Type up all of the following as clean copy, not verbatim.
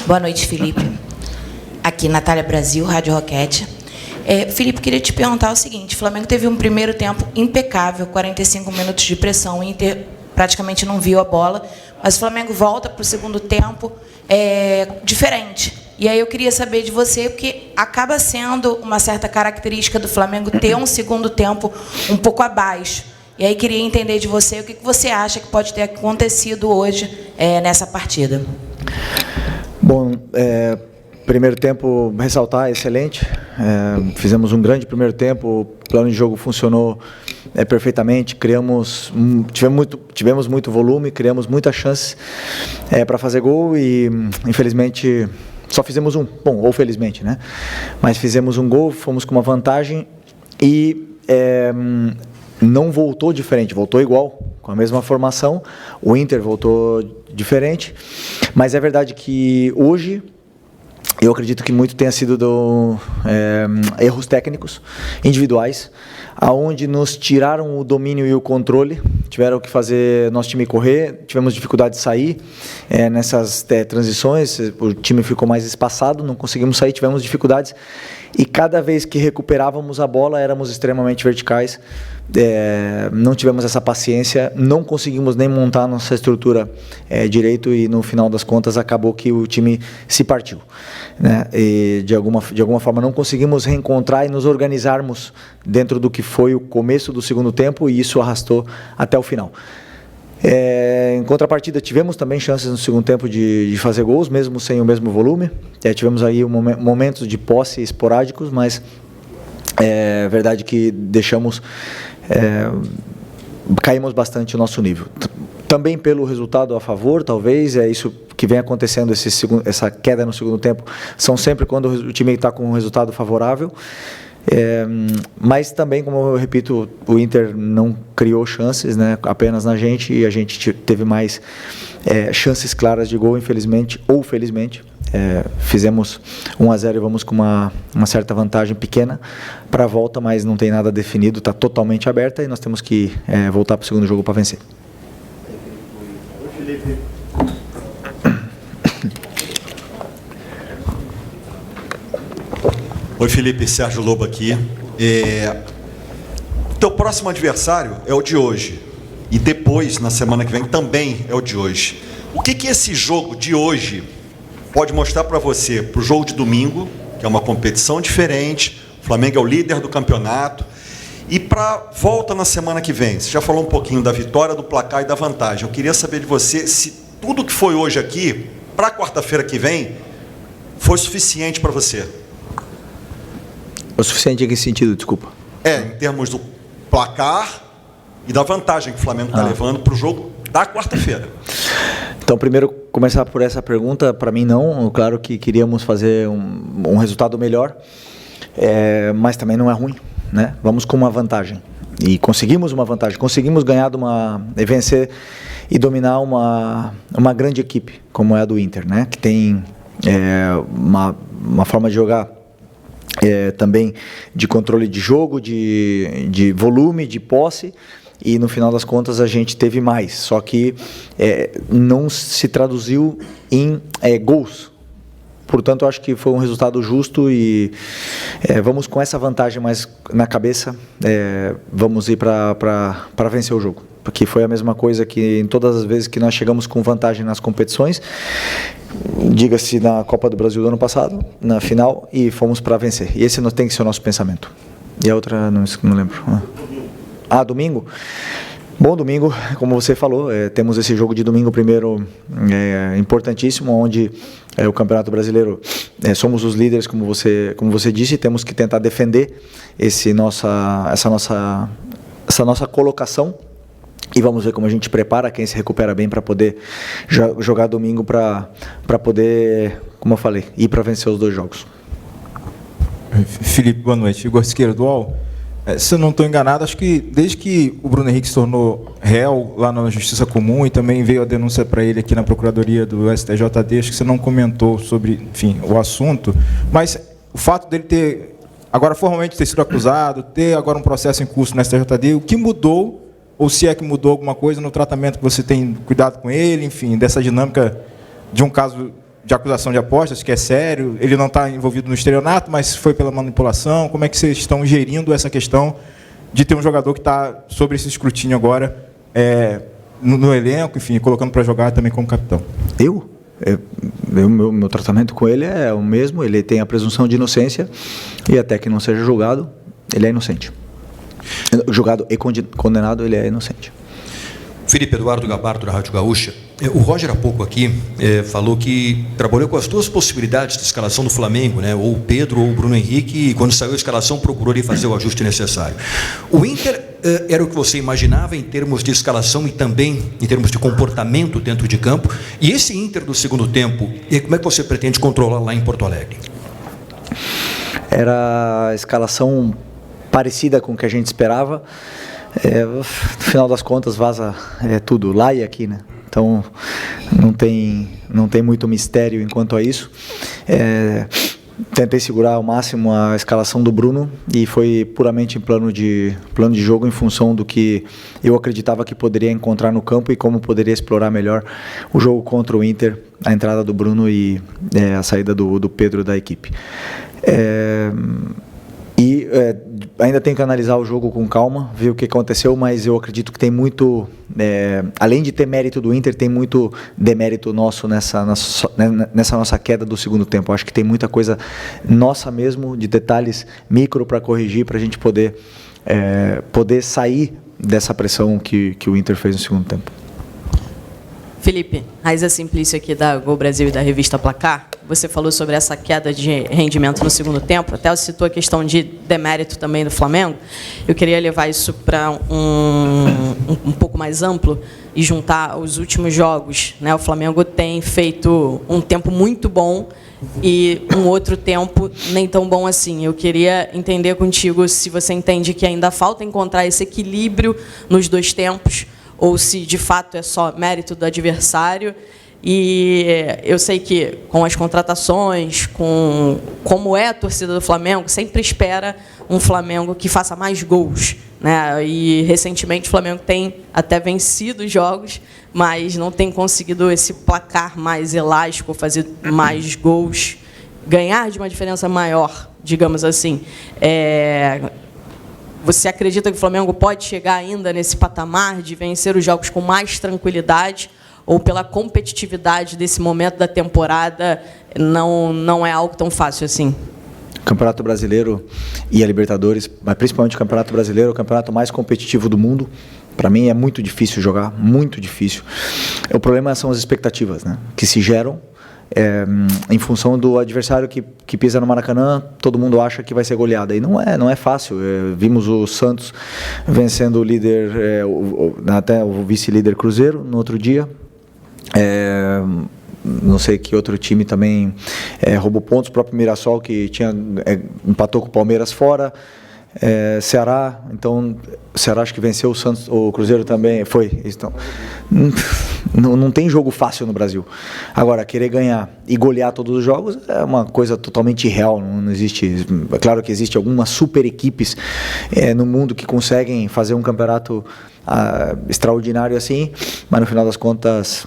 Boa noite, Felipe. Aqui, Natália Brasil, Rádio Roquete. Felipe, queria te perguntar o seguinte: o Flamengo teve um primeiro tempo impecável, 45 minutos de pressão, o Inter praticamente não viu a bola, mas o Flamengo volta para o segundo tempo diferente. E aí eu queria saber de você, porque acaba sendo uma certa característica do Flamengo ter um segundo tempo um pouco abaixo. E aí queria entender de você o que você acha que pode ter acontecido hoje nessa partida. Bom, primeiro tempo, ressaltar, excelente. Fizemos um grande primeiro tempo, o plano de jogo funcionou perfeitamente, tivemos muito volume, criamos muitas chances para fazer gol e, infelizmente, só fizemos um. Bom, ou felizmente, né? Mas fizemos um gol, fomos com uma vantagem e não voltou diferente, voltou igual, com a mesma formação. O Inter voltou diferente, mas é verdade que hoje eu acredito que muito tenha sido erros técnicos, individuais, aonde nos tiraram o domínio e o controle, tiveram que fazer nosso time correr, tivemos dificuldade de sair nessas transições, o time ficou mais espaçado, não conseguimos sair, tivemos dificuldades, e cada vez que recuperávamos a bola éramos extremamente verticais, não tivemos essa paciência, não conseguimos nem montar nossa estrutura direito e no final das contas acabou que o time se partiu, né? E de alguma forma não conseguimos reencontrar e nos organizarmos dentro do que foi o começo do segundo tempo e isso arrastou até o final. Em contrapartida, tivemos também chances no segundo tempo de fazer gols, mesmo sem o mesmo volume. Tivemos aí momentos de posse esporádicos, mas é verdade que caímos bastante o nosso nível. Também pelo resultado a favor, talvez, isso que vem acontecendo, essa queda no segundo tempo, são sempre quando o time está com um resultado favorável. Mas também, como eu repito, o Inter não criou chances, né, apenas na gente, e a gente teve mais chances claras de gol, infelizmente ou felizmente. Fizemos 1-0 e vamos com uma certa vantagem pequena para a volta, mas não tem nada definido, está totalmente aberta e nós temos que voltar para o segundo jogo para vencer. Oi, Felipe, Sérgio Lobo aqui. Teu próximo adversário é o de hoje. E depois, na semana que vem, também é o de hoje. O que esse jogo de hoje pode mostrar para você, para o jogo de domingo, que é uma competição diferente, o Flamengo é o líder do campeonato, e para a volta na semana que vem? Você já falou um pouquinho da vitória, do placar e da vantagem. Eu queria saber de você se tudo que foi hoje aqui, para a quarta-feira que vem, foi suficiente para você. O suficiente em que sentido, desculpa? Em termos do placar e da vantagem que o Flamengo está levando para o jogo da quarta-feira. Então, primeiro, começar por essa pergunta, para mim não, claro que queríamos fazer um resultado melhor, mas também não é ruim, né? Vamos com uma vantagem, e conseguimos uma vantagem, conseguimos ganhar vencer e dominar uma grande equipe, como é a do Inter, né? Que tem uma forma de jogar também de controle de jogo, de volume, de posse, e no final das contas a gente teve mais, só que não se traduziu em gols. Portanto, eu acho que foi um resultado justo e vamos com essa vantagem mais na cabeça, vamos ir para vencer o jogo, porque foi a mesma coisa que em todas as vezes que nós chegamos com vantagem nas competições, diga-se na Copa do Brasil do ano passado, na final, e fomos para vencer. E esse tem que ser o nosso pensamento. E a outra, não lembro. Domingo? Bom, domingo, como você falou, temos esse jogo de domingo primeiro importantíssimo, onde o Campeonato Brasileiro, somos os líderes, como você disse, temos que tentar defender essa nossa colocação, e vamos ver como a gente prepara, quem se recupera bem para poder jogar domingo, para poder, como eu falei, ir para vencer os dois jogos. Felipe, boa noite. Igor Siqueira, do UOL. Se eu não estou enganado, acho que desde que o Bruno Henrique se tornou réu lá na Justiça Comum e também veio a denúncia para ele aqui na Procuradoria do STJD, acho que você não comentou sobre, enfim, o assunto, mas o fato dele ter, agora formalmente ter sido acusado, ter agora um processo em curso no STJD, o que mudou, ou se é que mudou alguma coisa no tratamento que você tem cuidado com ele, enfim, dessa dinâmica de um caso de acusação de apostas, que é sério, ele não está envolvido no estelionato, mas foi pela manipulação. Como é que vocês estão gerindo essa questão de ter um jogador que está sob esse escrutínio agora no elenco, enfim, colocando para jogar também como capitão? Meu tratamento com ele é o mesmo, ele tem a presunção de inocência e até que não seja julgado, ele é inocente. Julgado e condenado, ele é inocente. Felipe Eduardo Gabardo, da Rádio Gaúcha. O Roger, há pouco aqui, falou que trabalhou com as duas possibilidades de escalação do Flamengo, né? Ou o Pedro ou o Bruno Henrique, e quando saiu a escalação procurou ali fazer o ajuste necessário. O Inter era o que você imaginava em termos de escalação e também em termos de comportamento dentro de campo. E esse Inter do segundo tempo, como é que você pretende controlar lá em Porto Alegre? Era a escalação parecida com o que a gente esperava. No final das contas vaza tudo lá e aqui, né? Então não tem muito mistério enquanto a isso. Tentei segurar ao máximo a escalação do Bruno e foi puramente em plano de jogo em função do que eu acreditava que poderia encontrar no campo e como poderia explorar melhor o jogo contra o Inter, a entrada do Bruno e a saída do Pedro da equipe. Ainda tenho que analisar o jogo com calma, ver o que aconteceu, mas eu acredito que tem muito, além de ter mérito do Inter, tem muito demérito nosso nessa nossa queda do segundo tempo. Acho que tem muita coisa nossa mesmo, de detalhes micro para corrigir, para a gente poder sair dessa pressão que o Inter fez no segundo tempo. Felipe, Raiza Simplício aqui da Gol Brasil e da revista Placar. Você falou sobre essa queda de rendimento no segundo tempo, até você citou a questão de demérito também do Flamengo. Eu queria levar isso para um pouco mais amplo e juntar os últimos jogos, né? O Flamengo tem feito um tempo muito bom e um outro tempo nem tão bom assim. Eu queria entender contigo se você entende que ainda falta encontrar esse equilíbrio nos dois tempos, ou se de fato é só mérito do adversário. E eu sei que com as contratações, como é a torcida do Flamengo, sempre espera um Flamengo que faça mais gols, né? E recentemente o Flamengo tem até vencido jogos, mas não tem conseguido esse placar mais elástico, fazer mais gols, ganhar de uma diferença maior, digamos assim. Você acredita que o Flamengo pode chegar ainda nesse patamar de vencer os jogos com mais tranquilidade, ou pela competitividade desse momento da temporada não é algo tão fácil assim? O Campeonato Brasileiro e a Libertadores, mas principalmente o Campeonato Brasileiro, é o campeonato mais competitivo do mundo. Para mim é muito difícil jogar, muito difícil. O problema são as expectativas, né, que se geram em função do adversário que pisa no Maracanã. Todo mundo acha que vai ser goleada, e não é fácil. Vimos o Santos vencendo o líder, até o vice-líder Cruzeiro no outro dia. Não sei que outro time também roubou pontos, o próprio Mirassol, que empatou com o Palmeiras fora. Ceará, então o Ceará acho que venceu o Santos, o Cruzeiro também foi. Então, não tem jogo fácil no Brasil. Agora, querer ganhar e golear todos os jogos é uma coisa totalmente irreal. Não existe. É claro que existe algumas super equipes no mundo que conseguem fazer um campeonato extraordinário assim, mas no final das contas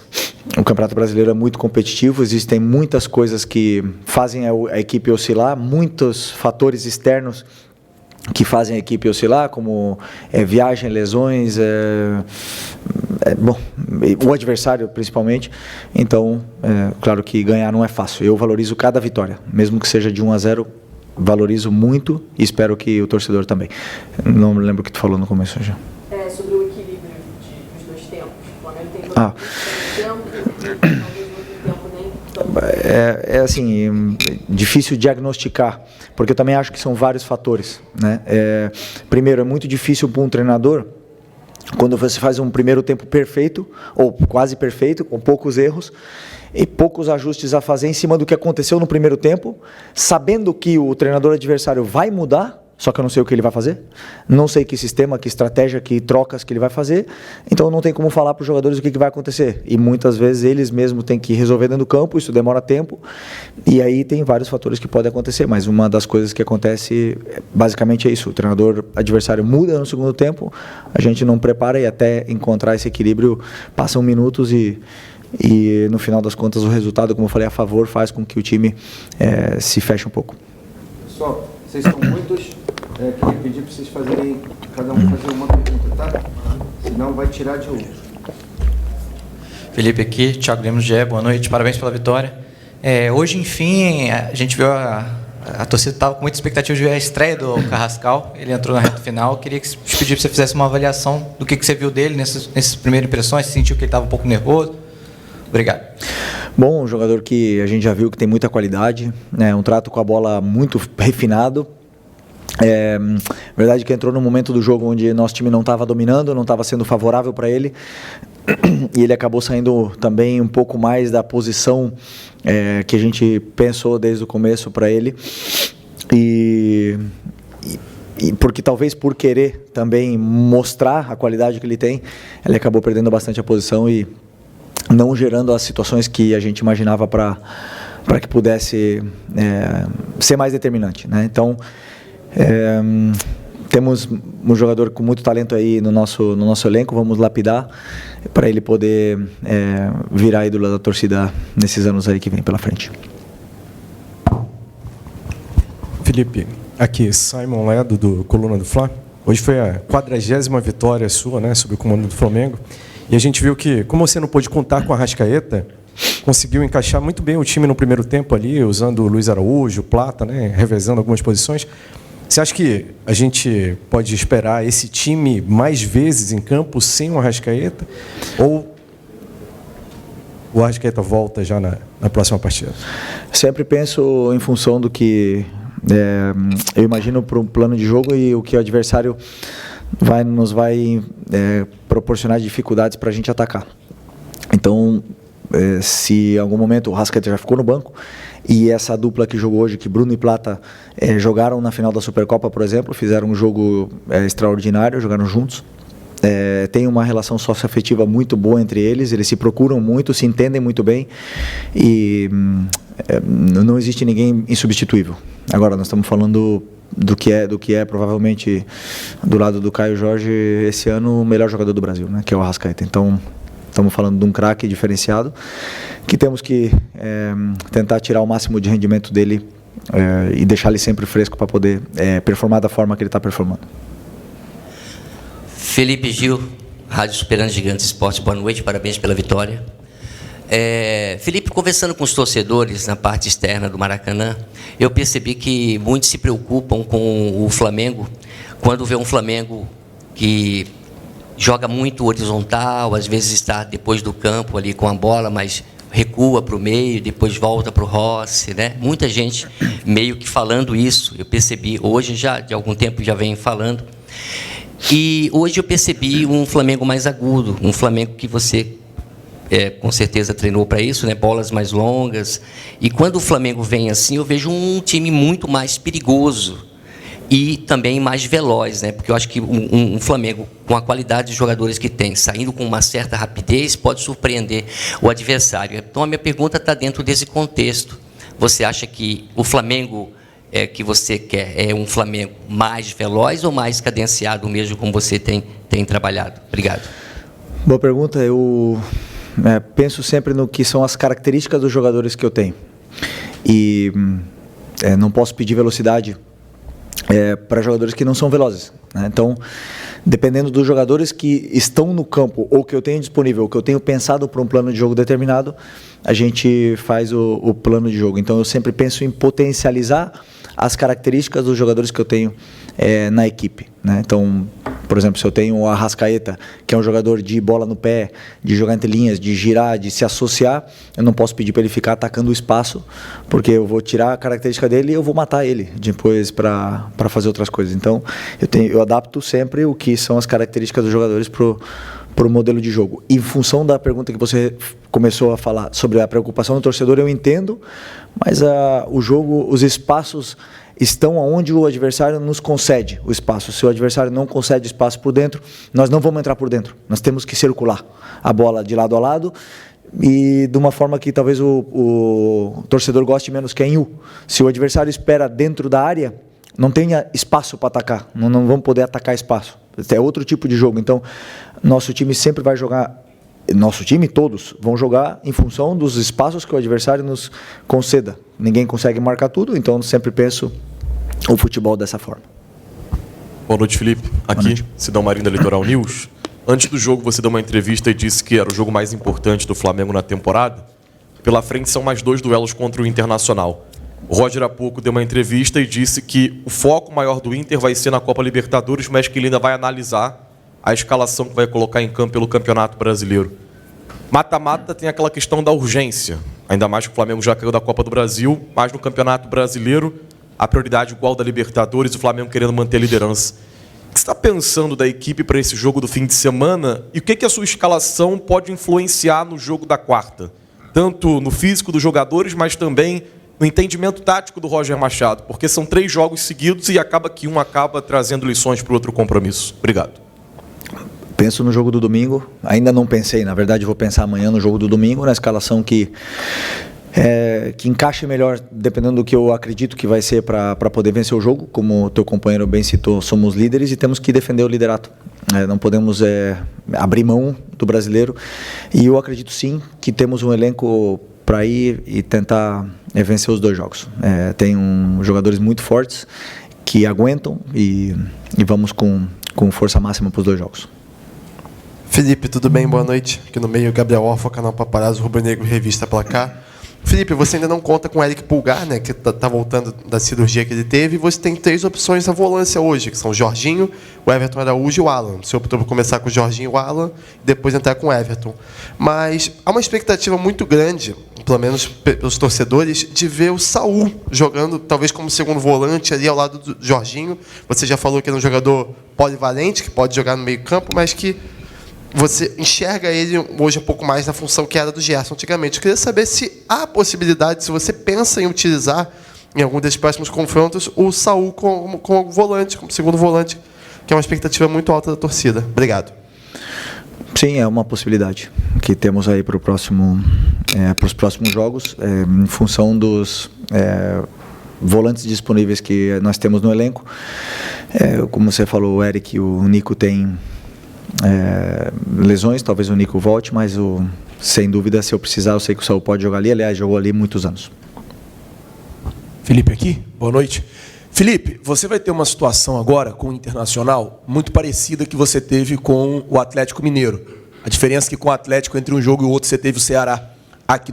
o Campeonato Brasileiro é muito competitivo. Existem muitas coisas que fazem a equipe oscilar, muitos fatores externos que fazem a equipe oscilar, como viagem, lesões, o adversário principalmente. Então, claro que ganhar não é fácil. Eu valorizo cada vitória, mesmo que seja de 1-0, valorizo muito e espero que o torcedor também. Não me lembro o que tu falou no começo já. Sobre o equilíbrio dos dois tempos. O Flamengo tem tempo e talvez outro tempo nem tão... assim, difícil diagnosticar, porque eu também acho que são vários fatores, né? Primeiro, é muito difícil para um treinador, quando você faz um primeiro tempo perfeito, ou quase perfeito, com poucos erros, e poucos ajustes a fazer em cima do que aconteceu no primeiro tempo, sabendo que o treinador adversário vai mudar, só que eu não sei o que ele vai fazer, não sei que sistema, que estratégia, que trocas que ele vai fazer, então não tem como falar para os jogadores o que vai acontecer. E muitas vezes eles mesmos têm que resolver dentro do campo, isso demora tempo, e aí tem vários fatores que podem acontecer, mas uma das coisas que acontece basicamente é isso: o treinador adversário muda no segundo tempo, a gente não prepara e até encontrar esse equilíbrio passam minutos e E no final das contas o resultado, como eu falei, a favor, faz com que o time se feche um pouco. Pessoal, vocês são muitos, queria pedir para vocês fazerem, cada um fazer uma pergunta, tá? Senão vai tirar de um. Felipe aqui, Thiago Lemos, GE, boa noite, parabéns pela vitória. Hoje, enfim, a gente viu a torcida estava com muita expectativa de ver a estreia do Carrascal, ele entrou na reta final, queria te pedir para você fizesse uma avaliação do que você viu dele nessas primeiras impressões, você sentiu que ele estava um pouco nervoso? Obrigado. Bom, um jogador que a gente já viu que tem muita qualidade, né, um trato com a bola muito refinado. Verdade que entrou num momento do jogo onde nosso time não estava dominando, não estava sendo favorável para ele, e ele acabou saindo também um pouco mais da posição que a gente pensou desde o começo para ele, e porque talvez por querer também mostrar a qualidade que ele tem, ele acabou perdendo bastante a posição e não gerando as situações que a gente imaginava para que pudesse ser mais determinante, né? Então, temos um jogador com muito talento aí no nosso elenco, vamos lapidar para ele poder virar ídolo da torcida nesses anos aí que vem pela frente. Felipe, aqui Simon Ledo do Coluna do Fla. Hoje foi a 40ª vitória sua, né, sob o comando do Flamengo. E a gente viu que, como você não pôde contar com a Arrascaeta, conseguiu encaixar muito bem o time no primeiro tempo ali, usando o Luiz Araújo, o Plata, né, revezando algumas posições. Você acha que a gente pode esperar esse time mais vezes em campo sem o Arrascaeta? Ou o Arrascaeta volta já na próxima partida? Sempre penso em função do que eu imagino para um plano de jogo e o que o adversário nos vai proporcionar dificuldades para a gente atacar. Então, se em algum momento o Arrascaeta já ficou no banco, e essa dupla que jogou hoje, que Bruno e Plata jogaram na final da Supercopa, por exemplo, fizeram um jogo extraordinário, jogaram juntos. Tem uma relação socioafetiva muito boa entre eles, eles se procuram muito, se entendem muito bem e não existe ninguém insubstituível. Agora, nós estamos falando do que é provavelmente do lado do Caio Jorge esse ano o melhor jogador do Brasil, né, que é o Arrascaeta. Então, estamos falando de um craque diferenciado que temos que tentar tirar o máximo de rendimento dele e deixar ele sempre fresco para poder performar da forma que ele está performando. Felipe Gil, Rádio Superando Gigantes Esporte, boa noite, parabéns pela vitória. Felipe, conversando com os torcedores na parte externa do Maracanã, eu percebi que muitos se preocupam com o Flamengo, quando vê um Flamengo que joga muito horizontal, às vezes está depois do campo ali com a bola, mas recua para o meio, depois volta para o Rossi, né? Muita gente meio que falando isso, eu percebi, hoje já de algum tempo já vem falando. E hoje eu percebi um Flamengo mais agudo, um Flamengo que você com certeza treinou para isso, né? Bolas mais longas. E quando o Flamengo vem assim, eu vejo um time muito mais perigoso e também mais veloz, né? Porque eu acho que um Flamengo, com a qualidade de jogadores que tem, saindo com uma certa rapidez, pode surpreender o adversário. Então, a minha pergunta está dentro desse contexto. Você acha que o Flamengo que você quer é um Flamengo mais veloz ou mais cadenciado mesmo, como você tem trabalhado? Obrigado. Boa pergunta. Eu penso sempre no que são as características dos jogadores que eu tenho. E não posso pedir velocidade para jogadores que não são velozes, né? Então, dependendo dos jogadores que estão no campo ou que eu tenho disponível, ou que eu tenho pensado para um plano de jogo determinado, a gente faz o plano de jogo. Então, eu sempre penso em potencializar as características dos jogadores que eu tenho na equipe, né? Então, por exemplo, se eu tenho o Arrascaeta, que é um jogador de bola no pé, de jogar entre linhas, de girar, de se associar, eu não posso pedir para ele ficar atacando o espaço, porque eu vou tirar a característica dele e eu vou matar ele depois para fazer outras coisas. Então, eu adapto sempre o que são as características dos jogadores para o modelo de jogo. Em função da pergunta que você começou a falar sobre a preocupação do torcedor, eu entendo, mas o jogo, os espaços estão onde o adversário nos concede o espaço. Se o adversário não concede espaço por dentro, nós não vamos entrar por dentro. Nós temos que circular a bola de lado a lado e de uma forma que talvez o torcedor goste menos, que é em U. Se o adversário espera dentro da área, não tenha espaço para atacar. Não vamos poder atacar espaço. É outro tipo de jogo. Então, nosso time sempre vai jogar nosso time, todos, vão jogar em função dos espaços que o adversário nos conceda. Ninguém consegue marcar tudo, então eu sempre penso o futebol dessa forma. Boa noite, Felipe. Aqui, Sidão Marinho da Litoral News. Antes do jogo, você deu uma entrevista e disse que era o jogo mais importante do Flamengo na temporada. Pela frente são mais 2 duelos contra o Internacional. O Roger há pouco deu uma entrevista e disse que o foco maior do Inter vai ser na Copa Libertadores, mas que ele ainda vai analisar a escalação que vai colocar em campo pelo Campeonato Brasileiro. Mata-mata tem aquela questão da urgência, ainda mais que o Flamengo já caiu da Copa do Brasil, mas no Campeonato Brasileiro a prioridade igual da Libertadores, o Flamengo querendo manter a liderança. O que você está pensando da equipe para esse jogo do fim de semana e o que a sua escalação pode influenciar no jogo da quarta? Tanto no físico dos jogadores, mas também no entendimento tático do Roger Machado, porque são 3 jogos seguidos e acaba que um acaba trazendo lições para o outro compromisso. Obrigado. Penso no jogo do domingo, ainda não pensei, na verdade vou pensar amanhã no jogo do domingo, na escalação que encaixe melhor, dependendo do que eu acredito que vai ser para poder vencer o jogo. Como o teu companheiro bem citou, somos líderes e temos que defender o liderato. Não podemos abrir mão do brasileiro, e eu acredito sim que temos um elenco para ir e tentar vencer os 2 jogos. Tem jogadores muito fortes que aguentam e vamos com força máxima para os 2 jogos. Felipe, tudo bem? Boa noite. Aqui no meio, Gabriel Orfa, canal Paparazzo, Rubro Negro, Revista Placar. Felipe, você ainda não conta com o Eric Pulgar, né, que está voltando da cirurgia que ele teve, e você tem 3 opções na volância hoje, que são o Jorginho, o Everton Araújo e o Alan. Você optou por começar com o Jorginho e o Alan, e depois entrar com o Everton. Mas há uma expectativa muito grande, pelo menos pelos torcedores, de ver o Saul jogando, talvez como segundo volante, ali ao lado do Jorginho. Você já falou que ele é um jogador polivalente, que pode jogar no meio campo, mas que você enxerga ele hoje um pouco mais na função que era do Gerson antigamente. Eu queria saber se há possibilidade, se você pensa em utilizar, em algum desses próximos confrontos, o Saul como volante, como segundo volante, que é uma expectativa muito alta da torcida. Obrigado. Sim, é uma possibilidade que temos aí para os próximos jogos, em função dos volantes disponíveis que nós temos no elenco. Como você falou, o Eric e o Nico têm lesões, talvez o Nico volte, mas sem dúvida, se eu precisar, eu sei que o Saul pode jogar ali. Aliás, jogou ali muitos anos. Felipe aqui, boa noite. Felipe, você vai ter uma situação agora com o Internacional muito parecida que você teve com o Atlético Mineiro. A diferença é que com o Atlético, entre um jogo e o outro, você teve o Ceará aqui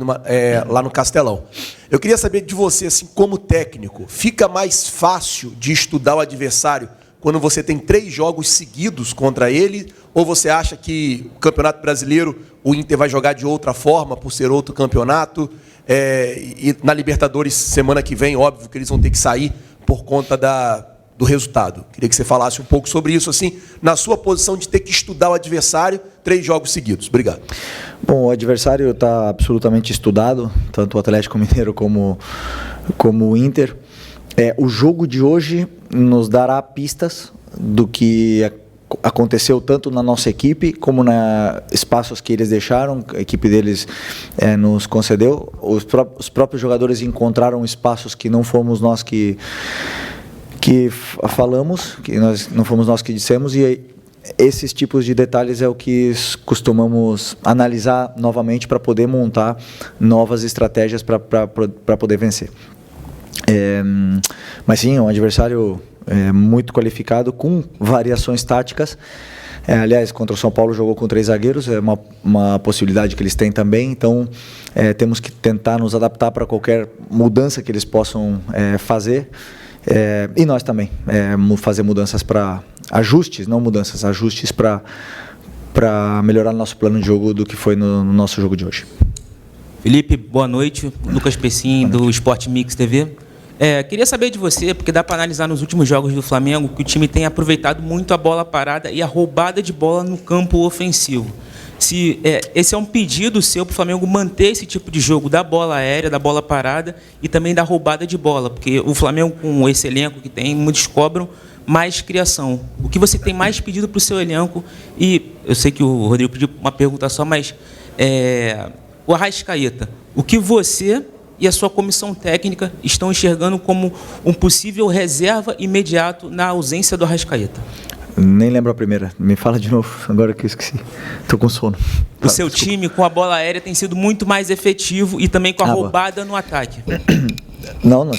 lá no Castelão. Eu queria saber de você, assim, como técnico, fica mais fácil de estudar o adversário quando você tem 3 jogos seguidos contra ele, ou você acha que o Campeonato Brasileiro, o Inter vai jogar de outra forma, por ser outro campeonato, e na Libertadores, semana que vem, óbvio que eles vão ter que sair por conta do resultado. Queria que você falasse um pouco sobre isso, assim, na sua posição de ter que estudar o adversário 3 jogos seguidos. Obrigado. Bom, o adversário está absolutamente estudado, tanto o Atlético Mineiro como o Inter. O jogo de hoje nos dará pistas do que aconteceu tanto na nossa equipe como na espaços que eles deixaram, a equipe deles nos concedeu. Os próprios jogadores encontraram espaços que não fomos nós que falamos, que não fomos nós que dissemos, e esses tipos de detalhes é o que costumamos analisar novamente para poder montar novas estratégias para poder vencer. Mas sim, é um adversário muito qualificado, com variações táticas. Aliás, contra o São Paulo jogou com 3 zagueiros, é uma possibilidade que eles têm também, então temos que tentar nos adaptar para qualquer mudança que eles possam fazer, e nós também, fazer mudanças para ajustes, não mudanças, ajustes para melhorar nosso plano de jogo do que foi no nosso jogo de hoje. Felipe, boa noite. Lucas Pessim, do Sport Mix TV. Queria saber de você, porque dá para analisar nos últimos jogos do Flamengo que o time tem aproveitado muito a bola parada e a roubada de bola no campo ofensivo. Se esse é um pedido seu para o Flamengo manter esse tipo de jogo da bola aérea, da bola parada e também da roubada de bola, porque o Flamengo, com esse elenco que tem, muitos cobram mais criação. O que você tem mais pedido para o seu elenco? E eu sei que o Rodrigo pediu uma pergunta só, mas o Arrascaeta, o que você e a sua comissão técnica estão enxergando como um possível reserva imediato na ausência do Arrascaeta? Nem lembro a primeira. Me fala de novo, agora que eu esqueci. Estou com sono. O seu time, com a bola aérea, tem sido muito mais efetivo e também com a roubada no ataque. Não,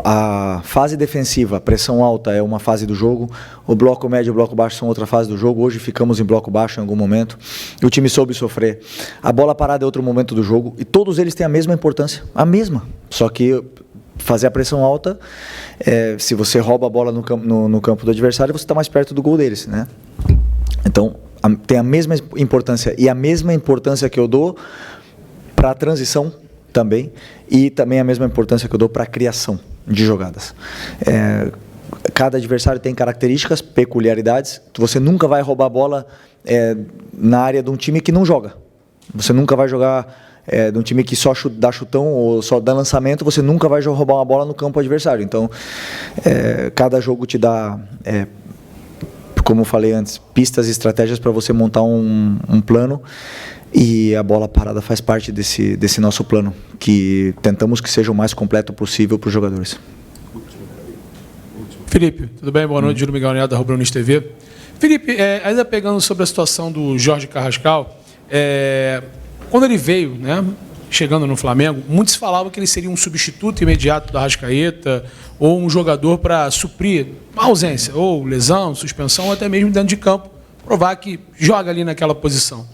a fase defensiva, pressão alta é uma fase do jogo, o bloco médio e o bloco baixo são outra fase do jogo. Hoje ficamos em bloco baixo em algum momento, o time soube sofrer. A bola parada é outro momento do jogo e todos eles têm a mesma importância, a mesma. Só que fazer a pressão alta, se você rouba a bola no campo do adversário, você está mais perto do gol deles, né? Então, tem a mesma importância e a mesma importância que eu dou para a transição também, e também a mesma importância que eu dou para a criação de jogadas. Cada adversário tem características, peculiaridades. Você nunca vai roubar a bola na área de um time que não joga. Você nunca vai jogar de um time que só dá chutão ou só dá lançamento. Você nunca vai roubar uma bola no campo adversário. Então, cada jogo te dá, como eu falei antes, pistas e estratégias para você montar um plano. E a bola parada faz parte desse nosso plano, que tentamos que seja o mais completo possível para os jogadores. Felipe, tudo bem? Boa noite, Júlio Miguel Neto, da Rubro News TV. Felipe, ainda pegando sobre a situação do Jorge Carrascal, quando ele veio, né, chegando no Flamengo, muitos falavam que ele seria um substituto imediato do Arrascaeta ou um jogador para suprir uma ausência, ou lesão, suspensão, ou até mesmo dentro de campo, provar que joga ali naquela posição.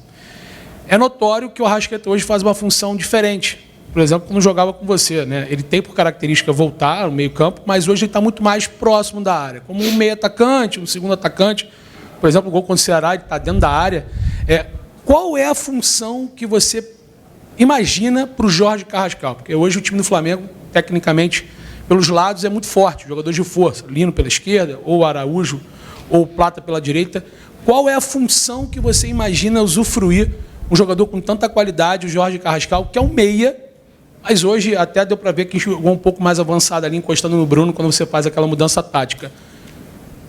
É notório que o Arrascaeta hoje faz uma função diferente. Por exemplo, quando jogava com você, né? Ele tem por característica voltar ao meio-campo, mas hoje ele está muito mais próximo da área. Como um meio-atacante, um segundo atacante. Por exemplo, o gol contra o Ceará, ele está dentro da área. Qual é a função que você imagina para o Jorge Carrascal? Porque hoje o time do Flamengo, tecnicamente, pelos lados, é muito forte. Jogadores de força. Lino pela esquerda, ou Araújo, ou Plata pela direita. Qual é a função que você imagina usufruir um jogador com tanta qualidade, o Jorge Carrascal, que é um meia, mas hoje até deu para ver que jogou um pouco mais avançado ali, encostando no Bruno, quando você faz aquela mudança tática.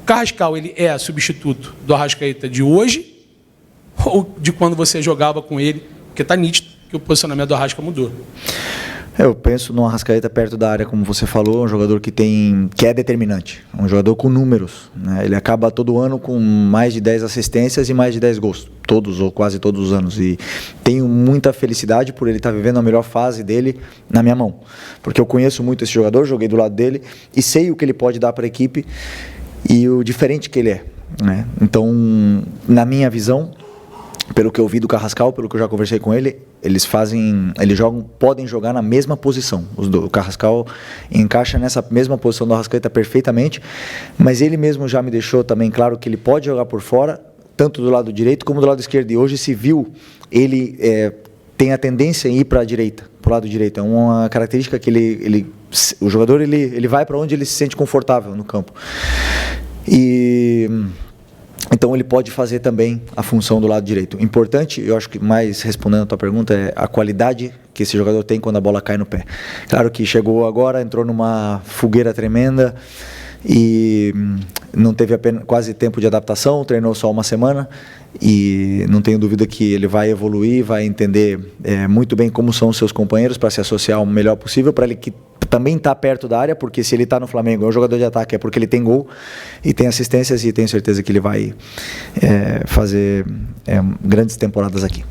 Carrascal, ele é substituto do Arrascaeta de hoje ou de quando você jogava com ele? Porque está nítido que o posicionamento do Arrasca mudou. Eu penso no Arrascaeta perto da área, como você falou, um jogador que é determinante, um jogador com números, né? Ele acaba todo ano com mais de 10 assistências e mais de 10 gols, todos ou quase todos os anos, e tenho muita felicidade por ele estar vivendo a melhor fase dele na minha mão, porque eu conheço muito esse jogador, joguei do lado dele e sei o que ele pode dar para a equipe e o diferente que ele é, né? Então, na minha visão, pelo que eu vi do Carrascal, pelo que eu já conversei com ele, eles podem jogar na mesma posição. O Carrascal encaixa nessa mesma posição do Arrascaeta perfeitamente, mas ele mesmo já me deixou também claro que ele pode jogar por fora, tanto do lado direito como do lado esquerdo. E hoje se viu, ele tem a tendência em ir para a direita, para o lado direito. É uma característica que o jogador ele vai para onde ele se sente confortável no campo. Então ele pode fazer também a função do lado direito. Importante, eu acho que mais respondendo a tua pergunta, é a qualidade que esse jogador tem quando a bola cai no pé. Claro que chegou agora, entrou numa fogueira tremenda e não teve quase tempo de adaptação, treinou só uma semana e não tenho dúvida que ele vai evoluir, vai entender muito bem como são os seus companheiros para se associar o melhor possível, para ele que também está perto da área, porque se ele está no Flamengo, é um jogador de ataque, é porque ele tem gol e tem assistências, e tenho certeza que ele vai fazer grandes temporadas aqui.